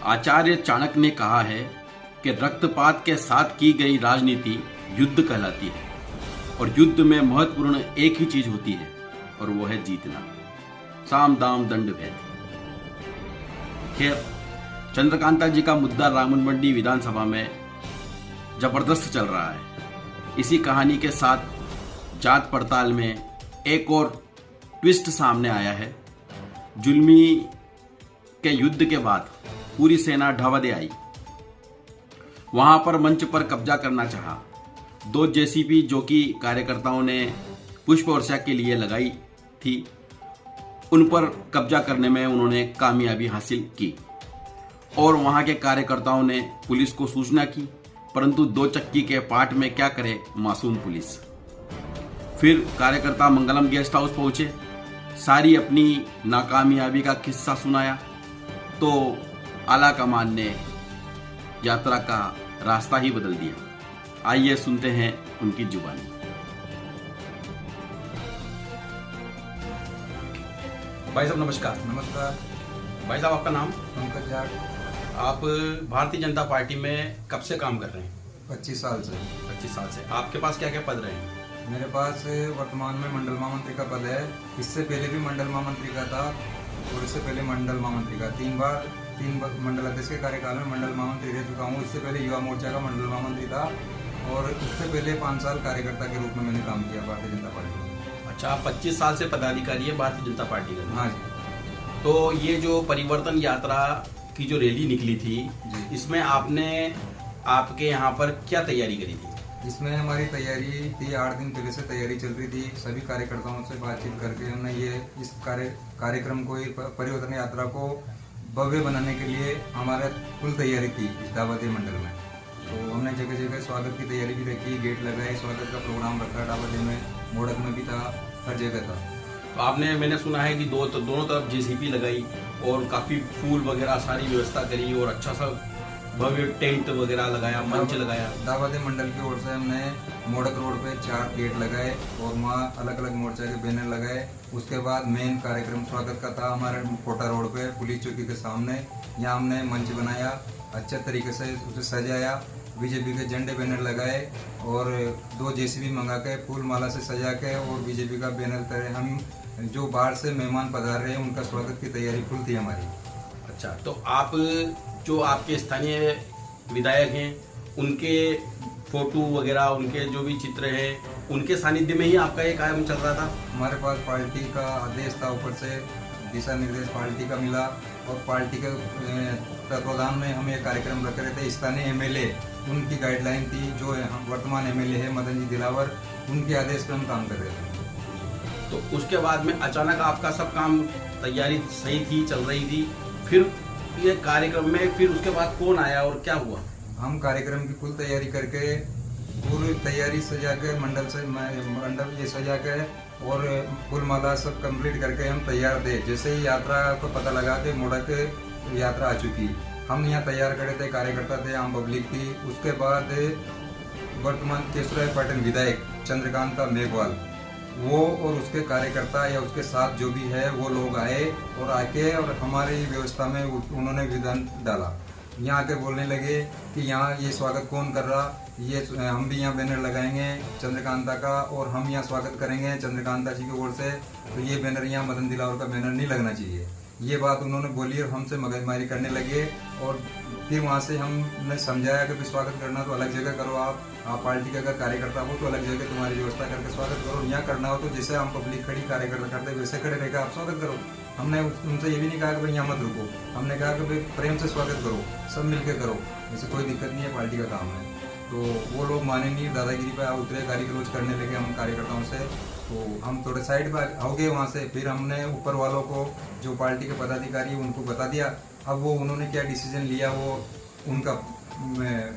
आचार्य चाणक्य ने कहा है कि रक्तपात के साथ की गई राजनीति युद्ध कहलाती है और युद्ध में महत्वपूर्ण एक ही चीज होती है और वो है जीतना। साम दाम दंड भेद। खैर, चंद्रकांता जी का मुद्दा रामन मंडी विधानसभा में जबरदस्त चल रहा है। इसी कहानी के साथ जात पड़ताल में एक और ट्विस्ट सामने आया है। जुल्मी के युद्ध के बाद पूरी सेना ढाबे आई, वहां पर मंच पर कब्जा करना चाहा। 2 जेसीबी जो कि कार्यकर्ताओं ने पुष्प वर्षा के लिए लगाई थी, उन पर कब्जा करने में उन्होंने कामयाबी हासिल की और वहां के कार्यकर्ताओं ने पुलिस को सूचना की, परंतु 2 चक्की के पाट में क्या करे मासूम पुलिस। फिर कार्यकर्ता मंगलम गेस्ट हाउस पहुंचे, सारी अपनी नाकामयाबी का किस्सा सुनाया, तो आला कमान ने यात्रा का रास्ता ही बदल दिया। आइए सुनते हैं उनकी जुबानी। भाई साहब नमस्कार। नमस्कार। भाई साहब आपका नाम? पंकज जाट। आप भारतीय जनता पार्टी में कब से काम कर रहे हैं? 25 साल से। 25 साल से। आपके पास क्या क्या पद रहे हैं? मेरे पास वर्तमान में मंडल महामंत्री का पद है। इससे पहले भी मंडल महामंत्री का था और इससे पहले मंडल महामंत्री का 3 मंडल अध्यक्ष के कार्यकाल में मंडल महामंत्री रह चुका हूँ। इससे पहले युवा मोर्चा का मंडल महामंत्री था और उससे पहले 5 साल कार्यकर्ता के रूप में मैंने काम किया भारतीय जनता पार्टी में। अच्छा, आप 25 साल से पदाधिकारी है भारतीय जनता पार्टी का? हाँ जी। तो ये जो परिवर्तन यात्रा की जो रैली निकली थी, इसमें आपने आपके यहाँ पर क्या तैयारी करी थी? इसमें हमारी तैयारी थी, 8 दिन पहले से तैयारी चल रही थी। सभी कार्यकर्ताओं से बातचीत करके हमने इस कार्यक्रम को, परिवर्तन यात्रा को भव्य बनाने के लिए हमारा फुल तैयारी थी इस दावती मंडल में। तो हमने जगह जगह स्वागत की तैयारी भी रखी, गेट लगाए, स्वागत का प्रोग्राम रखा, दावती में, मोड़क में भी था, हर जगह था। तो आपने, मैंने सुना है कि दोनों तरफ जेसीबी लगाई और काफी फूल वगैरह सारी व्यवस्था करी और अच्छा सा भव्य टेंट वगैरह लगाया, मंच लगाया। दावती मंडल की ओर से हमने मोड़क रोड पे 4 गेट लगाए और वहाँ अलग अलग मोर्चा के बैनर लगाए। उसके बाद मेन कार्यक्रम स्वागत का था हमारे कोटा रोड पे पुलिस चौकी के सामने। यहाँ हमने मंच बनाया, अच्छे तरीके से उसे सजाया, बीजेपी के झंडे बैनर लगाए और 2 जेसीबी मंगा के फूल माला से सजा के और बीजेपी का बैनर करे। हम जो बाहर से मेहमान पधार रहे हैं उनका स्वागत की तैयारी फुल थी हमारी। अच्छा, तो आप जो आपके स्थानीय विधायक हैं उनके फोटो वगैरह, उनके जो भी चित्र हैं, उनके सानिध्य में ही आपका ये काम चल रहा था? हमारे पास पार्टी का आदेश था, ऊपर से दिशा निर्देश पार्टी का मिला और पार्टी के तत्वाधान में हम ये कार्यक्रम रख रहे थे। स्थानीय एमएलए, उनकी गाइडलाइन थी, जो वर्तमान एमएलए है मदन जी दिलावर, उनके आदेश पर हम काम कर रहे थे। तो उसके बाद में अचानक आपका सब काम, तैयारी सही थी, चल रही थी, फिर ये कार्यक्रम में फिर उसके बाद कौन आया और क्या हुआ? हम कार्यक्रम की फुल तैयारी करके, पूरी तैयारी सजा के, मंडल ये सजा के और फूल माला सब कंप्लीट करके हम तैयार थे। जैसे ही यात्रा को पता लगा कि मोड़क यात्रा आ चुकी, हम यहाँ तैयार खड़े थे, कार्यकर्ता थे, आम पब्लिक थी। उसके बाद वर्तमान केशवराय पाटिल विधायक चंद्रकांता मेघवाल, वो और उसके कार्यकर्ता या उसके साथ जो भी है वो लोग आए और आके और हमारी व्यवस्था में उन्होंने विधान डाला। यहाँ आके बोलने लगे कि यहाँ ये स्वागत कौन कर रहा, ये हम भी यहाँ बैनर लगाएंगे चंद्रकांता का और हम यहाँ स्वागत करेंगे चंद्रकांता जी की ओर से, तो ये बैनर यहाँ मदन दिलावर का बैनर नहीं लगना चाहिए। ये बात उन्होंने बोली और हमसे मगजमारी करने लगे और फिर वहाँ से हमने समझाया कि स्वागत करना तो अलग जगह करो, आप पार्टी के अगर कार्यकर्ता हो तो अलग जगह तुम्हारी व्यवस्था करके स्वागत करो, यहाँ करना हो तो जैसे हम पब्लिक खड़ी कार्यकर्ता करते वैसे खड़े रहकर आप स्वागत करो। हमने उनसे ये भी नहीं कहा कि भाई यहाँ मत रुको, हमने कहा कि भाई प्रेम से स्वागत करो, सब मिलकर करो, ऐसे कोई दिक्कत नहीं है, पार्टी का काम है। तो वो लोग माने नहीं, दादागिरी पे उतरे, गाली गलौज करने लगे हम कार्यकर्ताओं से। तो हम थोड़े साइड पर हो गए वहाँ से। फिर हमने ऊपर वालों को, जो पार्टी के पदाधिकारी, उनको बता दिया। अब वो उन्होंने क्या डिसीजन लिया वो उनका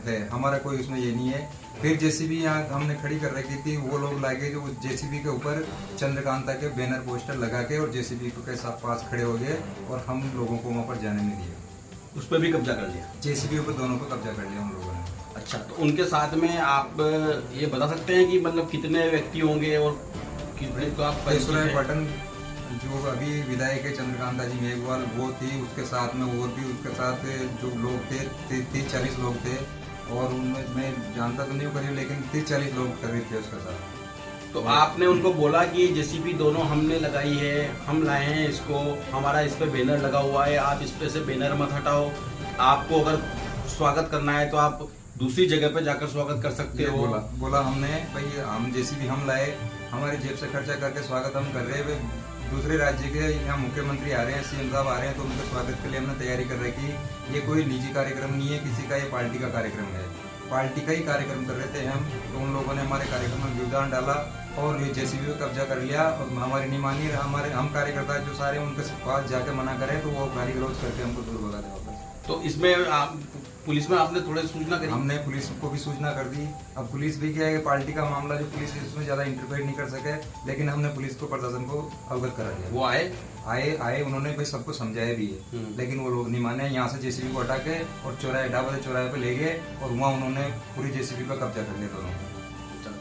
है, हमारा कोई उसमें ये नहीं है। फिर जेसीबी यहाँ हमने खड़ी कर रखी थी, वो लोग लागे जो जेसीबी के ऊपर चंद्रकांता के बैनर पोस्टर लगा के और जेसीबी के साथ पास खड़े हो गए और हम लोगों को वहाँ पर जाने नहीं दिया। उस पर भी कब्जा कर लिया? जेसीबी पर दोनों पर कब्जा कर लिया हम लोगों ने। अच्छा, तो उनके साथ में आप ये बता सकते हैं कि मतलब कितने व्यक्ति होंगे और कितने को आप? केशवराय पाटन जो अभी विधायक है चंद्रकांता जी मेघवाल वो थी, उसके साथ में और भी उसके साथ जो लोग थे 30-40 लोग थे, और उनमें मैं जानता तो नहीं हूँ करीब, लेकिन 30-40 लोग करीब थे उसके साथ। तो आपने उनको बोला कि जेसीबी दोनों हमने लगाई है, हम लाए हैं इसको, हमारा इस पे बैनर लगा हुआ है, आप इस पे से बैनर मत हटाओ, आपको अगर स्वागत करना है तो आप दूसरी जगह पे जाकर स्वागत कर सकते हो। बोला हमने, भाई हम जेसीबी हम लाए, हमारी जेब से खर्चा करके स्वागत हम कर रहे हैं, दूसरे राज्य के यहाँ मुख्यमंत्री आ रहे हैं, सीएम साहब आ रहे हैं, तो उनके स्वागत के लिए हमने तैयारी कर रखी। ये कोई निजी कार्यक्रम नहीं है किसी का, ये पार्टी का कार्यक्रम है, पार्टी का ही कार्यक्रम कर रहे थे हम। तो उन लोगों ने हमारे कार्यक्रम में योगदान डाला और जेसीबी पे कब्जा कर लिया, और हमारी नहीं मानी। हम कार्यकर्ता जो सारे उनके पास जाके मना करें तो वो गाली गलौज करके हमको दूर भगा दे वापस। तो इसमें पुलिस में आपने थोड़े सूचना करी? हमने पुलिस को भी सूचना कर दी। अब पुलिस भी क्या है कि पार्टी का मामला जो पुलिस इसमें ज्यादा इंटरफेयर नहीं कर सके, लेकिन हमने पुलिस को प्रशासन को अवगत करा दिया। वो आए उन्होंने भाई सबको समझाया भी है, लेकिन वो लोग नहीं माने। यहाँ से जेसीबी को हटा के और चौराहे डाबा चौराहे पे ले गए और वहाँ उन्होंने पूरी जेसीबी पर कब्जा कर लिया दोनों।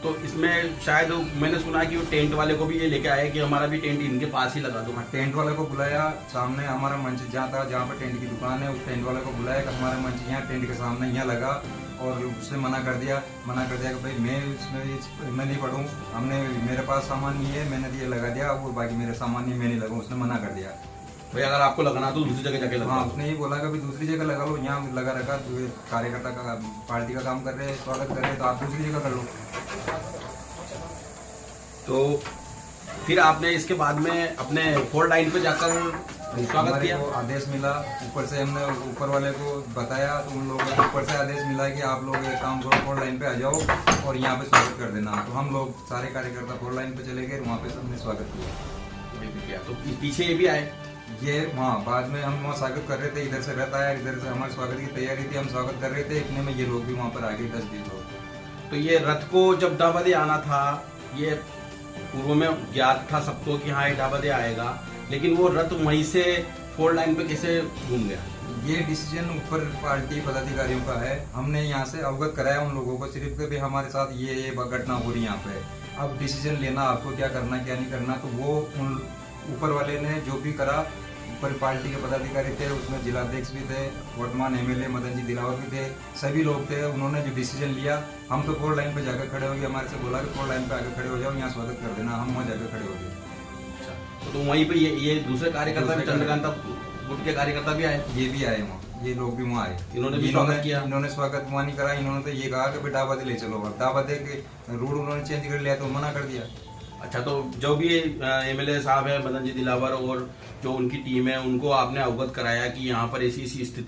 तो इसमें शायद मैंने सुना कि वो टेंट वाले को भी ये लेके आए कि हमारा भी टेंट इनके पास ही लगा दो। टेंट वाले को बुलाया, सामने हमारा मंच जहाँ था, जहाँ पर टेंट की दुकान है, उस टेंट वाले को बुलाया कि हमारा मंच यहाँ टेंट के सामने यहाँ लगा, और उसने मना कर दिया कि भाई मैं इसमें मैं नहीं पढ़ूँ, मेरे पास सामान नहीं है, मैंने ये लगा दिया, वो बाकी मेरे सामान नहीं, मैं नहीं लगाऊँ। उसने मना कर दिया, भाई अगर आपको लगाना तो दूसरी जगह जाके लगा। हाँ, उसने ये बोला कि भाई दूसरी जगह लगा लो, यहाँ लगा रखा, कार्यकर्ता का पार्टी का काम कर रहे हैं, स्वागत कर रहे हैं, तो आप दूसरी जगह कर लो। तो फिर आपने इसके बाद में अपने 4 लाइन पे जाकर स्वागत किया? आदेश मिला ऊपर से, हमने ऊपर वाले को बताया, तो उन लोगों को ऊपर से आदेश मिला कि आप लोग एक काम करो, 4 लाइन पे आ जाओ और यहाँ पे स्वागत कर देना। तो हम लोग सारे कार्यकर्ता 4 लाइन पे चले गए, वहाँ पे सबने स्वागत किया। तो पीछे ये भी आए? ये वहाँ बाद में हम वहाँ स्वागत कर रहे थे, इधर से रहता है, इधर से हमारे स्वागत की तैयारी थी, हम स्वागत कर रहे थे, इतने में ये लोग भी वहाँ पर आ गए 10-20 लोग। तो ये रथ को जब डाबादे आना था, ये पूर्व में ज्ञात था सबको कि हाँ ये डाबादे आएगा, लेकिन वो रथ वहीं से 4 लाइन पे कैसे घूम गया? ये डिसीजन ऊपर पार्टी पदाधिकारियों का है। हमने यहाँ से अवगत कराया उन लोगों को सिर्फ कि भाई हमारे साथ ये घटना हो रही है यहाँ पे, अब डिसीजन लेना आपको, क्या करना क्या नहीं करना। तो वो उन ऊपर वाले ने जो भी करा, ऊपर पार्टी के पदाधिकारी थे, उसमें जिलाध्यक्ष भी थे, वर्तमान एमएलए मदन जी दिलावर भी थे, सभी लोग थे। उन्होंने जो डिसीजन लिया, हम तो 4 लाइन पे जाकर खड़े हो गए, हमारे से बोला कि 4 लाइन पे आकर खड़े हो जाओ, यहाँ स्वागत कर देना, हम वहाँ जाकर खड़े हो गए। अच्छा, तो वहीं पे ये दूसरे कार्यकर्ता भी, चंद्रकांता गुट के कार्यकर्ता भी आए? ये भी आए वहाँ, ये लोग भी वहाँ आए। इन्होंने भी स्वागत किया? इन्होंने स्वागत वहाँ नहीं करा, इन्होंने तो ये कहा कि डाबादे ले चलो। डाबादे के रूट उन्होंने चेंज कर लिया, तो मना कर दिया। अच्छा, तो जो भी एमएलए साहब है मदन जी दिलावर और जो उनकी टीम है, उनको आपने अवगत कराया कि यहाँ पर ऐसी स्थिति